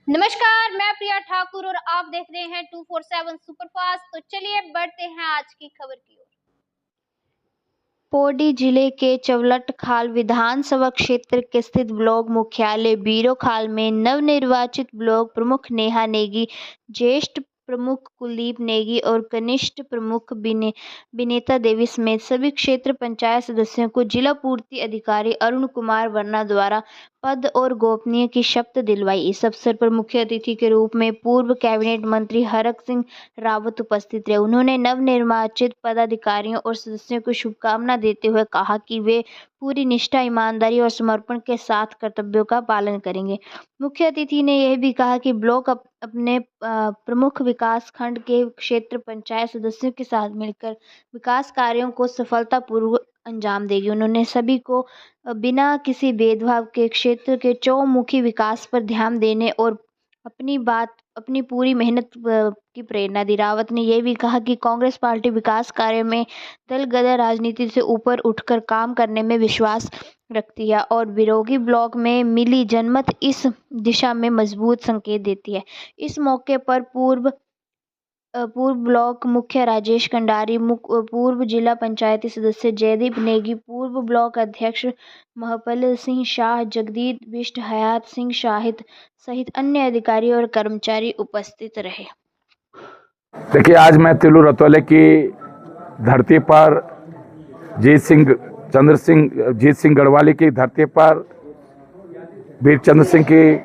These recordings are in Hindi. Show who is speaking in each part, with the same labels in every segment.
Speaker 1: नमस्कार, मैं प्रिया ठाकुर और आप देख रहे हैं 247 सुपरफास्ट। तो चलिए बढ़ते हैं आज की खबर की ओर। पौड़ी जिले के चवलट खाल विधानसभा क्षेत्र के स्थित ब्लॉक मुख्यालय बीरो खाल में नवनिर्वाचित ब्लॉक प्रमुख नेहा नेगी, ज्येष्ठ प्रमुख कुलदीप नेगी और कनिष्ठ प्रमुख विनेता देवी समेत सभी क्षेत्र पंचायत सदस्यों को जिला पूर्ति अधिकारी अरुण कुमार वर्मा द्वारा पद और गोपनीय की शपथ दिलवाई। इस अवसर पर मुख्य अतिथि के रूप में पूर्व कैबिनेट मंत्री हरक सिंह रावत उपस्थित रहे। उन्होंने नवनिर्वाचित पदाधिकारियों और सदस्यों को शुभकामना देते हुए कहा कि वे पूरी निष्ठा, ईमानदारी और समर्पण के साथ कर्तव्यों का पालन करेंगे। मुख्य अतिथि ने यह भी कहा कि ब्लॉक अपने प्रमुख विकास खंड के क्षेत्र पंचायत सदस्यों के साथ मिलकर विकास कार्यों को सफलतापूर्वक अंजाम देगी। उन्होंने सभी को बिना किसी भेदभाव के क्षेत्र के चौमुखी विकास पर ध्यान देने और अपनी पूरी मेहनत की प्रेरणा दी। रावत ने यह भी कहा कि कांग्रेस पार्टी विकास कार्य में दलगत राजनीति से ऊपर उठकर काम करने में विश्वास रखती है और बिरोगी ब्लॉक में मिली जनमत इस दिशा में मजबूत संकेत देती है। इस मौके पर पूर्व ब्लॉक मुख्य राजेश कंडारी, पूर्व जिला पंचायती सदस्य जयदीप नेगी, पूर्व ब्लॉक अध्यक्ष महपल सिंह शाह, जगदीप बिष्ट, हयात सिंह शाहिद सहित अन्य अधिकारी और कर्मचारी उपस्थित रहे।
Speaker 2: देखिए, आज मैं तिलू रतौले की धरती पर जीत सिंह गढ़वाली की धरती पर, वीर चंद्र सिंह की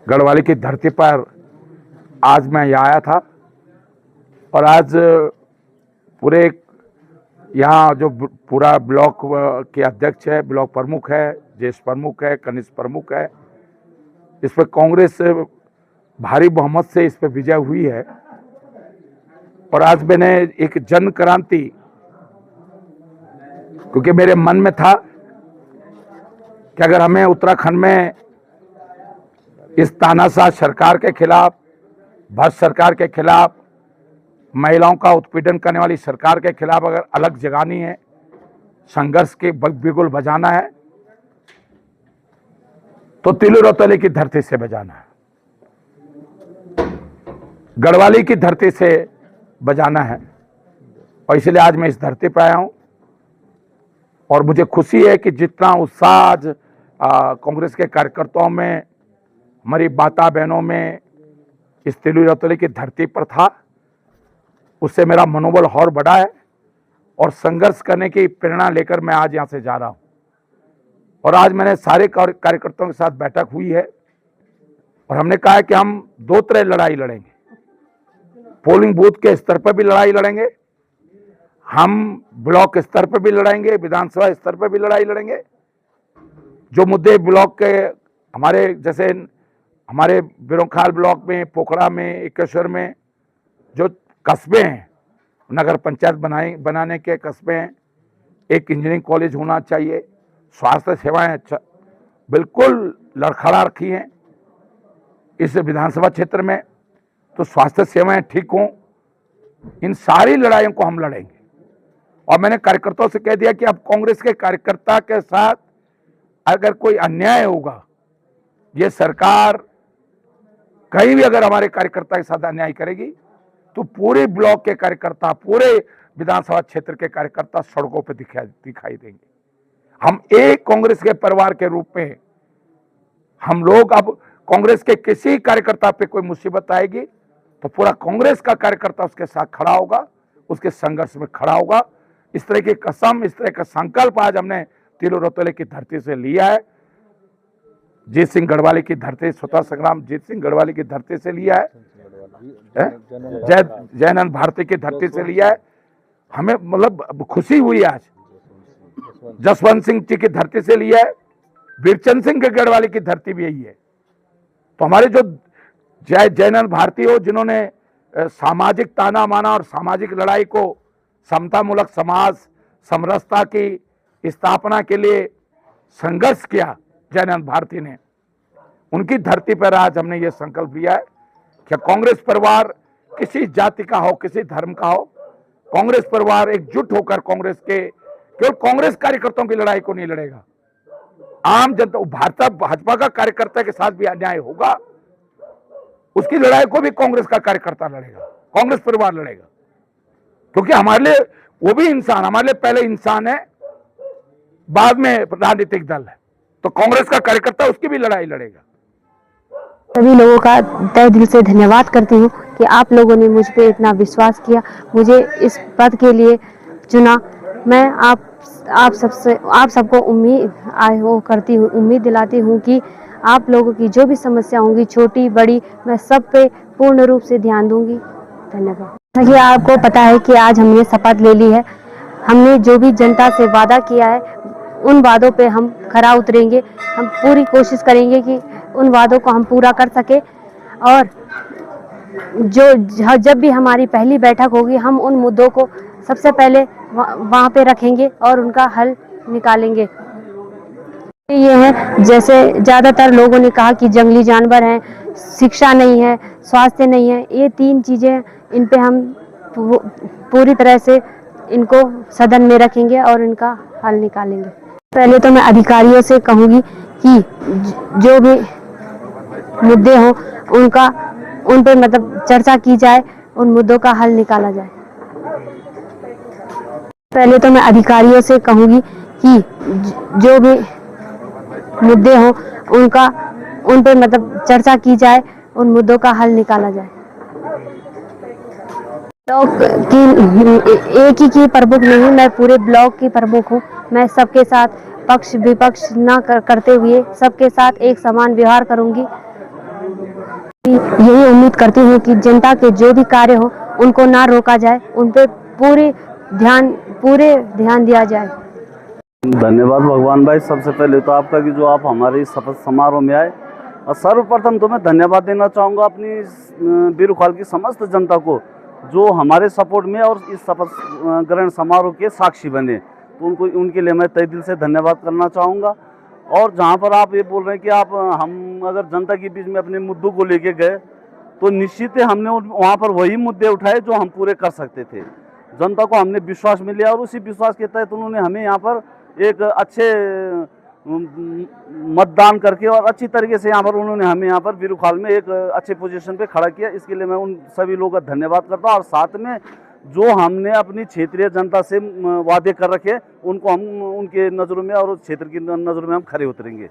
Speaker 2: गढ़वाली की धरती पर आज मैं यहाँ आया था। और आज पूरे यहाँ जो पूरा ब्लॉक के अध्यक्ष है, ब्लॉक प्रमुख है, ज्येष्ठ प्रमुख है, कनिष्ठ प्रमुख है, इस पर कांग्रेस भारी बहुमत से इस पर विजय हुई है। और आज मैंने एक जन क्रांति, क्योंकि मेरे मन में था कि अगर हमें उत्तराखंड में इस तानाशाह सरकार के खिलाफ, भ्रष्ट सरकार के खिलाफ, महिलाओं का उत्पीड़न करने वाली सरकार के खिलाफ अगर अलग जगानी है, संघर्ष के बिगुल बजाना है, तो तिलू रतौली की धरती से बजाना है, गढ़वाली की धरती से बजाना है। और इसलिए आज मैं इस धरती पर आया हूं। और मुझे खुशी है कि जितना उत्साह आज कांग्रेस के कार्यकर्ताओं में, हमारी माता बहनों में इस तिलू रतौली की धरती पर था, उससे मेरा मनोबल और बढ़ा है और संघर्ष करने की प्रेरणा लेकर मैं आज यहां से जा रहा हूं। और आज मैंने सारे कार्यकर्ताओं के साथ बैठक हुई है और हमने कहा है कि हम दो तरह लड़ाई लड़ेंगे। पोलिंग बूथ के स्तर पर भी लड़ाई लड़ेंगे, हम ब्लॉक स्तर पर भी लड़ेंगे, विधानसभा स्तर पर भी लड़ाई लड़ेंगे। जो मुद्दे ब्लॉक के हमारे, जैसे हमारे बिरोखाल ब्लॉक में, पोखड़ा में, एकेश्वर में जो कस्बे हैं, नगर पंचायत बनाने के कस्बे हैं, एक इंजीनियरिंग कॉलेज होना चाहिए, स्वास्थ्य सेवाएं बिल्कुल लड़खड़ा रखी हैं इस विधानसभा क्षेत्र में, तो स्वास्थ्य सेवाएं ठीक हों। इन सारी लड़ाइयों को हम लड़ेंगे। और मैंने कार्यकर्ताओं से कह दिया कि अब कांग्रेस के कार्यकर्ता के साथ अगर कोई अन्याय होगा, ये सरकार कहीं भी अगर हमारे कार्यकर्ता के साथ अन्याय करेगी, तो पूरे ब्लॉक के कार्यकर्ता, पूरे विधानसभा क्षेत्र के कार्यकर्ता सड़कों पर दिखाई देंगे। हम एक कांग्रेस के परिवार के रूप में हम लोग, अब कांग्रेस के किसी कार्यकर्ता पे कोई मुसीबत आएगी तो पूरा कांग्रेस का कार्यकर्ता उसके साथ खड़ा होगा, उसके संघर्ष में खड़ा होगा। इस तरह की कसम, इस तरह का संकल्प आज हमने तिलू रतौली की धरती से लिया है, जीत सिंह गढ़वाली की धरती, स्वतंत्र संग्राम जीत सिंह गढ़वाली की धरती से लिया है, जयनंद भारती की धरती से लिया है। हमें मतलब खुशी हुई आज जसवंत सिंह जी की धरती से लिया है, वीरचंद सिंह के गढ़वाली की धरती भी यही है। तो हमारे जो जयनंद भारती हो, जिन्होंने सामाजिक ताना माना और सामाजिक लड़ाई को समतामूलक समाज समरसता की स्थापना के लिए संघर्ष किया, जयनंद भारती ने, उनकी धरती पर आज हमने ये संकल्प लिया है कि कांग्रेस परिवार किसी जाति का हो, किसी धर्म का हो, कांग्रेस परिवार एकजुट होकर कांग्रेस के, केवल कांग्रेस कार्यकर्ताओं की लड़ाई को नहीं लड़ेगा, आम जनता, भाजपा का कार्यकर्ता के साथ भी अन्याय होगा उसकी लड़ाई को भी कांग्रेस का कार्यकर्ता लड़ेगा, कांग्रेस परिवार लड़ेगा, क्योंकि हमारे लिए वो भी इंसान, हमारे लिए पहले इंसान है, बाद में राजनीतिक दल है। तो कांग्रेस का कार्यकर्ता उसकी भी लड़ाई लड़ेगा।
Speaker 3: सभी लोगों का तहे दिल से धन्यवाद करती हूँ कि आप लोगों ने मुझ पे इतना विश्वास किया, मुझे इस पद के लिए चुना। मैं आप सबको उम्मीद दिलाती हूँ कि आप लोगों की जो भी समस्या होंगी, छोटी बड़ी, मैं सब पे पूर्ण रूप से ध्यान दूंगी। धन्यवाद। जैसा कि आपको पता है कि आज हमने शपथ ले ली है, हमने जो भी जनता से वादा किया है उन वादों पे हम खरा उतरेंगे। हम पूरी कोशिश करेंगे कि उन वादों को हम पूरा कर सके, और जब भी हमारी पहली बैठक होगी हम उन मुद्दों को सबसे पहले वहाँ पे रखेंगे और उनका हल निकालेंगे। ये है, जैसे ज़्यादातर लोगों ने कहा कि जंगली जानवर हैं, शिक्षा नहीं है, स्वास्थ्य नहीं है, ये 3 चीज़ें, इन पे हम पूरी तरह से इनको सदन में रखेंगे और इनका हल निकालेंगे। पहले तो मैं अधिकारियों से कहूँगी कि जो भी मुद्दे हों उन पे मतलब चर्चा की जाए, उन मुद्दों का हल निकाला जाए। पहले तो मैं अधिकारियों से कहूँगी कि जो भी मुद्दे हों उन पे मतलब चर्चा की जाए, उन मुद्दों का हल निकाला जाए। ब्लॉक की एक ही की प्रमुख नहीं, मैं पूरे ब्लॉक की प्रमुख हूँ। मैं सबके साथ पक्ष विपक्ष न करते हुए सबके साथ एक समान व्यवहार करूँगी। यही उम्मीद करती हूँ कि जनता के जो भी कार्य हो उनको ना रोका जाए, उन पे पूरे ध्यान दिया जाए।
Speaker 4: धन्यवाद भगवान भाई, सबसे पहले तो आपका कि जो आप हमारे इस शपथ समारोह में आए, और सर्वप्रथम तो मैं धन्यवाद देना चाहूँगा अपनी बीरूखाल की समस्त जनता को जो हमारे सपोर्ट में और इस शपथ ग्रहण समारोह के साक्षी बने, तो उनके लिए मैं तहे दिल से धन्यवाद करना चाहूँगा। और जहाँ पर आप ये बोल रहे हैं कि हम अगर जनता के बीच में अपने मुद्दों को लेके गए तो निश्चित ही हमने वहाँ पर वही मुद्दे उठाए जो हम पूरे कर सकते थे। जनता को हमने विश्वास में लिया और उसी विश्वास के तहत उन्होंने हमें यहाँ पर एक अच्छे मतदान करके और अच्छी तरीके से यहाँ पर उन्होंने हमें यहाँ पर बीरूखाल में एक अच्छे पोजीशन पे खड़ा किया। इसके लिए मैं उन सभी लोगों का धन्यवाद करता हूँ। और साथ में जो हमने अपनी क्षेत्रीय जनता से वादे कर रखे उनको हम उनके नज़रों में और क्षेत्र की नज़रों में हम खरे उतरेंगे।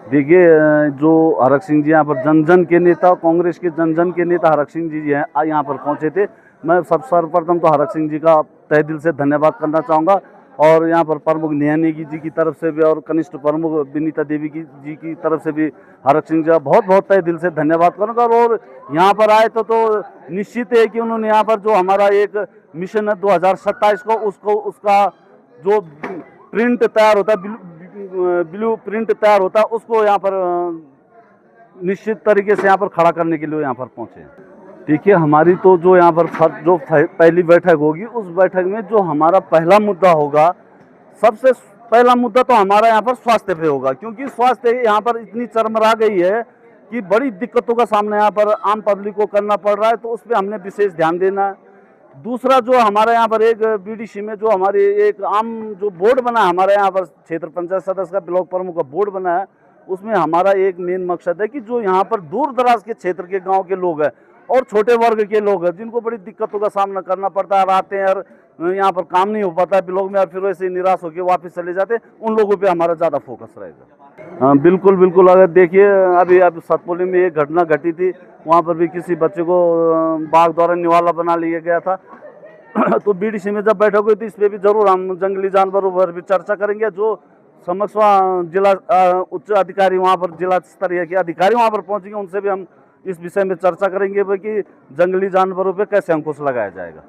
Speaker 4: देखिए, जो हरक सिंह जी यहाँ पर जन जन के नेता, कांग्रेस के जन जन के नेता हरक सिंह जी यहाँ पर पहुँचे थे। मैं सर्वप्रथम तो हरक सिंह जी का तहे दिल से धन्यवाद करना चाहूँगा, और यहाँ पर प्रमुख नेहा नेगी जी की तरफ से भी और कनिष्ठ प्रमुख विनीता देवी जी की तरफ से भी हरक सिंह जी का बहुत बहुत तहे दिल से धन्यवाद करूँगा। और यहाँ पर आए तो निश्चित है कि उन्होंने यहाँ पर जो हमारा एक मिशन है 2027 को उसका जो प्रिंट तैयार होता है, ब्लू प्रिंट तैयार होता है, उसको यहाँ पर निश्चित तरीके से यहाँ पर खड़ा करने के लिए यहाँ पर पहुँचे। देखिए, हमारी तो जो यहाँ पर जो पहली बैठक होगी, उस बैठक में जो हमारा पहला मुद्दा होगा, सबसे पहला मुद्दा तो हमारा यहाँ पर स्वास्थ्य पे होगा, क्योंकि स्वास्थ्य यहाँ पर इतनी चरमरा गई है कि बड़ी दिक्कतों का सामना यहाँ पर आम पब्लिक को करना पड़ रहा है, तो उस पर हमने विशेष ध्यान देना है। दूसरा, जो हमारे यहाँ पर एक बीडीसी में जो हमारी एक आम जो बोर्ड बना है, हमारे यहाँ पर क्षेत्र पंचायत सदस्य का ब्लॉक प्रमुख का बोर्ड बना है, उसमें हमारा एक मेन मकसद है कि जो यहाँ पर दूर दराज के क्षेत्र के गाँव के लोग हैं और छोटे वर्ग के लोग हैं जिनको बड़ी दिक्कतों का सामना करना पड़ता है, आते हैं और यहाँ पर काम नहीं हो पाता है ब्लॉक में, और फिर वैसे निराश होकर वापस चले जाते हैं, उन लोगों पे हमारा ज़्यादा फोकस रहेगा। हाँ, बिल्कुल बिल्कुल। अगर देखिए, अभी सतपुली में एक घटना घटी थी, वहाँ पर भी किसी बच्चे को बाघ द्वारा निवाला बना लिया गया था। तो बीडीसी में जब बैठक हुई थी, इस पर भी जरूर हम जंगली जानवरों पर भी चर्चा करेंगे। जो समक्ष जिला उच्च अधिकारी वहाँ पर जिला स्तरीय के अधिकारी वहाँ पर पहुँचेंगे, उनसे भी हम इस विषय में चर्चा करेंगे कि जंगली जानवरों पे कैसे अंकुश लगाया जाएगा।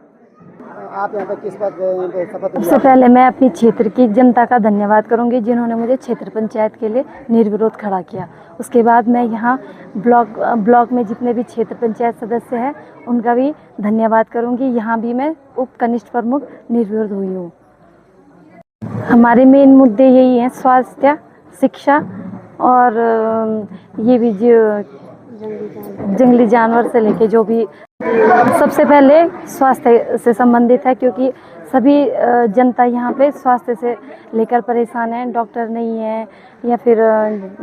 Speaker 5: आप यहाँ पर किस बात पे शपथ?
Speaker 3: सबसे पहले मैं अपनी क्षेत्र की जनता का धन्यवाद करूंगी जिन्होंने मुझे क्षेत्र पंचायत के लिए निर्विरोध खड़ा किया। उसके बाद मैं यहाँ ब्लॉक में जितने भी क्षेत्र पंचायत सदस्य हैं उनका भी धन्यवाद करूंगी। यहाँ भी मैं उप कनिष्ठ प्रमुख निर्विरोध हुई हूँ। हमारे मेन मुद्दे यही हैं, स्वास्थ्य, शिक्षा और ये भी जो जंगली जानवर से लेके जो भी
Speaker 6: सबसे पहले स्वास्थ्य से संबंधित है, क्योंकि सभी जनता यहाँ पे स्वास्थ्य से लेकर परेशान है। डॉक्टर नहीं है या फिर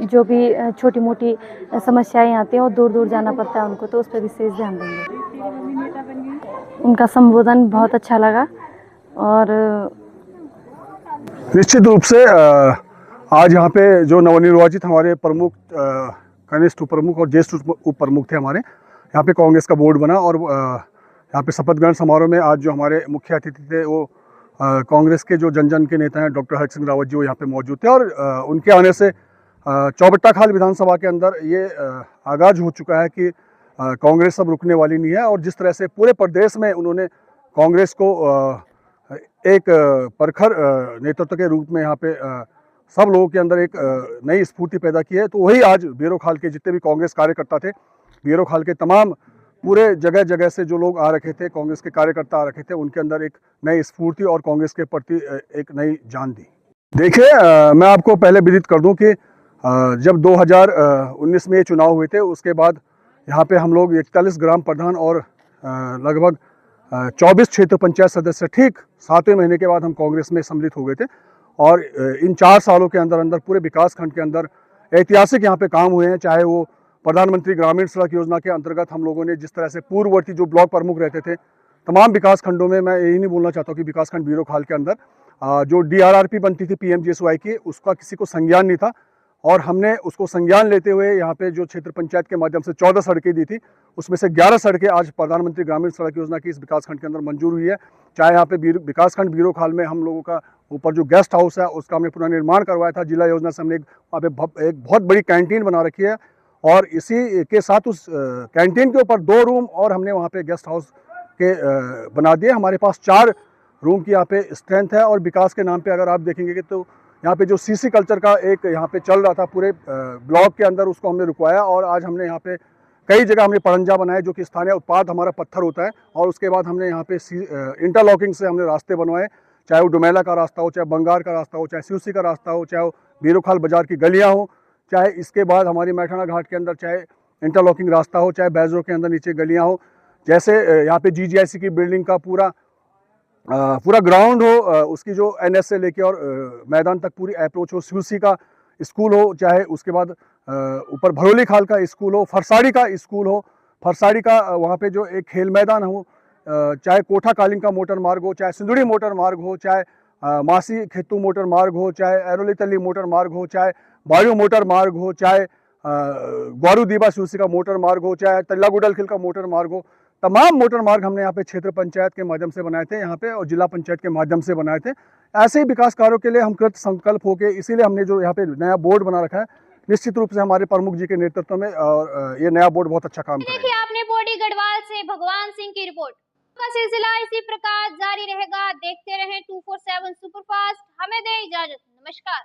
Speaker 6: जो भी छोटी मोटी समस्याएं आती हैं वो दूर दूर जाना पड़ता है उनको, तो उस पर विशेष ध्यान देंगे। उनका संबोधन बहुत अच्छा लगा और
Speaker 7: निश्चित रूप से आज यहाँ पे जो नवनिर्वाचित हमारे प्रमुख कनिष्ठ उप प्रमुख और ज्येष्ठ उप प्रमुख थे हमारे, यहाँ पे कांग्रेस का बोर्ड बना और यहाँ पे शपथ ग्रहण समारोह में आज जो हमारे मुख्य अतिथि थे वो कांग्रेस के जो जन के नेता हैं डॉक्टर हर्ष सिंह रावत जी, वो यहाँ पे मौजूद थे। और उनके आने से चौबट्टा खाल विधानसभा के अंदर ये आगाज हो चुका है कि कांग्रेस अब रुकने वाली नहीं है। और जिस तरह से पूरे प्रदेश में उन्होंने कांग्रेस को एक प्रखर नेतृत्व के रूप में यहाँ पे सब लोगों के अंदर एक नई स्फूर्ति पैदा की है, तो वही आज बीरो खाल के जितने भी कांग्रेस कार्यकर्ता थे, बीरो खाल के तमाम पूरे जगह जगह से जो लोग आ रखे थे, कांग्रेस के कार्यकर्ता आ रखे थे, उनके अंदर एक नई स्फूर्ति और कांग्रेस के प्रति एक नई जान दी। देखिए, मैं आपको पहले विदित कर दूं कि जब 2019 में ये चुनाव हुए थे, उसके बाद यहाँ पे हम लोग 41 ग्राम प्रधान और लगभग 24 क्षेत्र पंचायत सदस्य ठीक 7वें महीने के बाद हम कांग्रेस में सम्मिलित हो गए थे। और इन 4 सालों के अंदर अंदर पूरे विकास खंड के अंदर ऐतिहासिक यहाँ पे काम हुए हैं। चाहे वो प्रधानमंत्री ग्रामीण सड़क योजना के अंतर्गत हम लोगों ने जिस तरह से पूर्ववर्ती जो ब्लॉक प्रमुख रहते थे तमाम विकास खंडों में, मैं यही नहीं बोलना चाहता हूँ कि विकास खंड बीरो खाल के अंदर जो DRRP बनती थी PMGSY की, उसका किसी को संज्ञान नहीं था। और हमने उसको संज्ञान लेते हुए यहाँ पे जो क्षेत्र पंचायत के माध्यम से 14 सड़कें दी थी, उसमें से 11 सड़कें आज प्रधानमंत्री ग्रामीण सड़क योजना की इस विकासखंड के अंदर मंजूर हुई है। चाहे यहाँ पे विकासखंड बीरो खाल में हम लोगों का ऊपर जो गेस्ट हाउस है उसका हमने पुनर्निर्माण करवाया था, जिला योजना से हमने वहाँ पे एक बहुत बड़ी कैंटीन बना रखी है। और इसी के साथ उस कैंटीन के ऊपर 2 रूम और हमने वहाँ पे गेस्ट हाउस के बना दिए। हमारे पास 4 रूम की यहाँ पे स्ट्रेंथ है। और विकास के नाम पे अगर आप देखेंगे कि तो यहाँ पे जो CC कल्चर का एक यहाँ पे चल रहा था पूरे ब्लॉक के अंदर, उसको हमने रुकवाया। और आज हमने यहाँ पे कई जगह हमने पड़ंजा बनाए जो कि स्थानीय उत्पाद हमारा पत्थर होता है। और उसके बाद हमने यहाँ पे इंटरलॉकिंग से हमने रास्ते बनवाए, चाहे वो डुमेला का रास्ता हो, चाहे बंगार का रास्ता हो, चाहे CUC का रास्ता हो, चाहे वो बीरो खाल बाजार की गलियाँ हो, चाहे इसके बाद हमारी मैठाना घाट के अंदर चाहे इंटरलॉकिंग रास्ता हो, चाहे बैजरो के अंदर नीचे गलियाँ हो, जैसे यहाँ पे GGIC की बिल्डिंग का पूरा ग्राउंड हो, उसकी जो NS से लेके और मैदान तक पूरी अप्रोच हो, CUC का स्कूल हो, चाहे उसके बाद ऊपर भरोली खाल का स्कूल हो, फरसाड़ी का स्कूल हो, फरसाड़ी का वहाँ पे जो एक खेल मैदान हो, चाहे कोठा कालिंग का मोटर मार्ग हो, चाहे सिंदुड़ी मोटर मार्ग हो, चाहे मासी खेतू मोटर मार्ग हो, चाहे एरोली तली मोटर मार्ग हो, चाहे बायू मोटर मार्ग हो, चाहे ग्वारू दीबा CUC का मोटर मार्ग हो, चाहे तल्ला गुडल खिल का मोटर मार्ग हो, तमाम मोटर मार्ग हमने यहाँ पे क्षेत्र पंचायत के माध्यम से बनाए थे यहाँ पे, और जिला पंचायत के माध्यम से बनाए थे। ऐसे ही विकास कार्यों के लिए हम कृत संकल्प होके, इसीलिए हमने जो यहाँ पे नया बोर्ड बना रखा है, निश्चित रूप से हमारे प्रमुख जी के नेतृत्व में, और ये नया बोर्ड बहुत अच्छा काम करेगा।
Speaker 8: देखिए आपने बॉडी गढ़वाल से भगवान सिंह की रिपोर्ट का सिलसिला इसी प्रकार जारी रहेगा। देखते रहें 247 सुपरफास्ट। हमें दे इजाजत, नमस्कार।